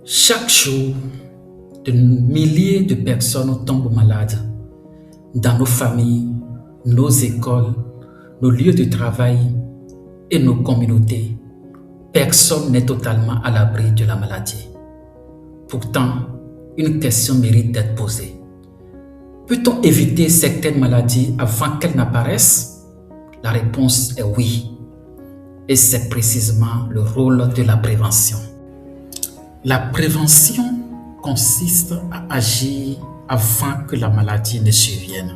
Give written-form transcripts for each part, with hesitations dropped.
Chaque jour, de milliers de personnes tombent malades dans nos familles, nos écoles, nos lieux de travail et nos communautés. Personne n'est totalement à l'abri de la maladie. Pourtant, une question mérite d'être posée. Peut-on éviter certaines maladies avant qu'elles n'apparaissent? La réponse est oui. Et c'est précisément le rôle de la prévention. La prévention consiste à agir avant que la maladie ne survienne.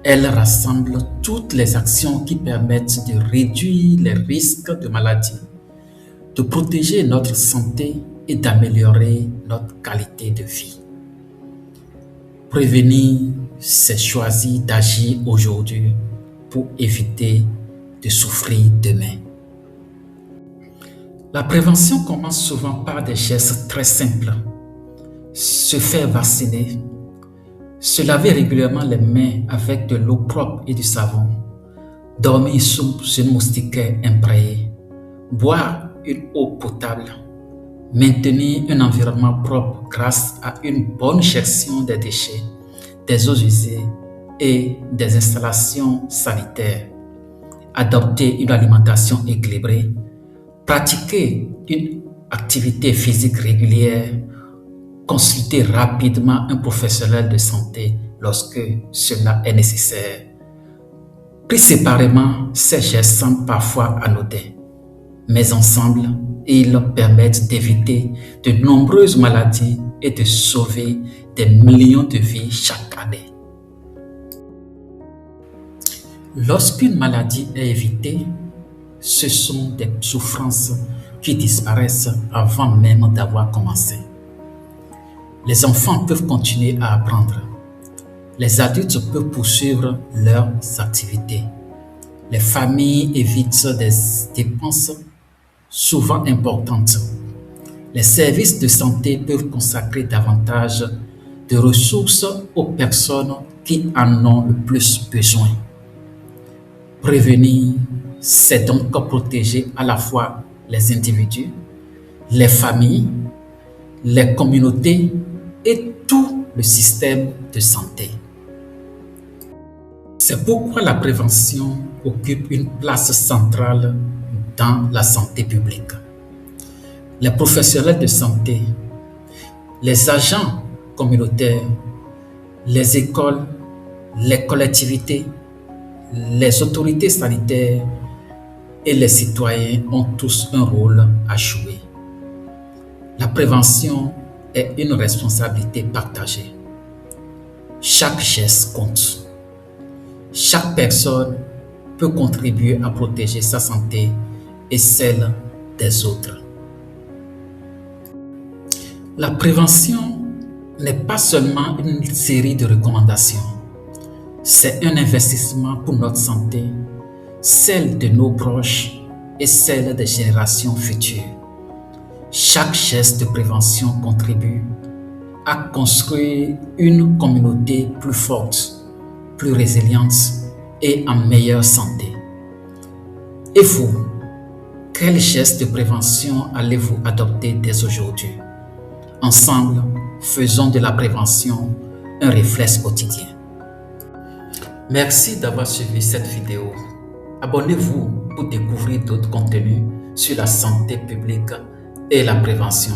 Elle rassemble toutes les actions qui permettent de réduire les risques de maladie, de protéger notre santé et d'améliorer notre qualité de vie. Prévenir, c'est choisir d'agir aujourd'hui pour éviter de souffrir demain. La prévention commence souvent par des gestes très simples. Se faire vacciner, se laver régulièrement les mains avec de l'eau propre et du savon, dormir sous une moustiquaire imprégnée, boire une eau potable, maintenir un environnement propre grâce à une bonne gestion des déchets, des eaux usées et des installations sanitaires, adopter une alimentation équilibrée, pratiquer une activité physique régulière, consulter rapidement un professionnel de santé lorsque cela est nécessaire. Pris séparément, ces gestes semblent parfois anodins, mais ensemble, ils permettent d'éviter de nombreuses maladies et de sauver des millions de vies chaque année. Lorsqu'une maladie est évitée, ce sont des souffrances qui disparaissent avant même d'avoir commencé. Les enfants peuvent continuer à apprendre. Les adultes peuvent poursuivre leurs activités. Les familles évitent des dépenses souvent importantes. Les services de santé peuvent consacrer davantage de ressources aux personnes qui en ont le plus besoin. Prévenir, c'est donc protéger à la fois les individus, les familles, les communautés et tout le système de santé. C'est pourquoi la prévention occupe une place centrale dans la santé publique. Les professionnels de santé, les agents communautaires, les écoles, les collectivités, les autorités sanitaires et les citoyens ont tous un rôle à jouer. La prévention est une responsabilité partagée. Chaque geste compte. Chaque personne peut contribuer à protéger sa santé et celle des autres. La prévention n'est pas seulement une série de recommandations. C'est un investissement pour notre santé, celle de nos proches et celle des générations futures. Chaque geste de prévention contribue à construire une communauté plus forte, plus résiliente et en meilleure santé. Et vous, quel geste de prévention allez-vous adopter dès aujourd'hui? Ensemble, faisons de la prévention un réflexe quotidien. Merci d'avoir suivi cette vidéo. Abonnez-vous pour découvrir d'autres contenus sur la santé publique et la prévention.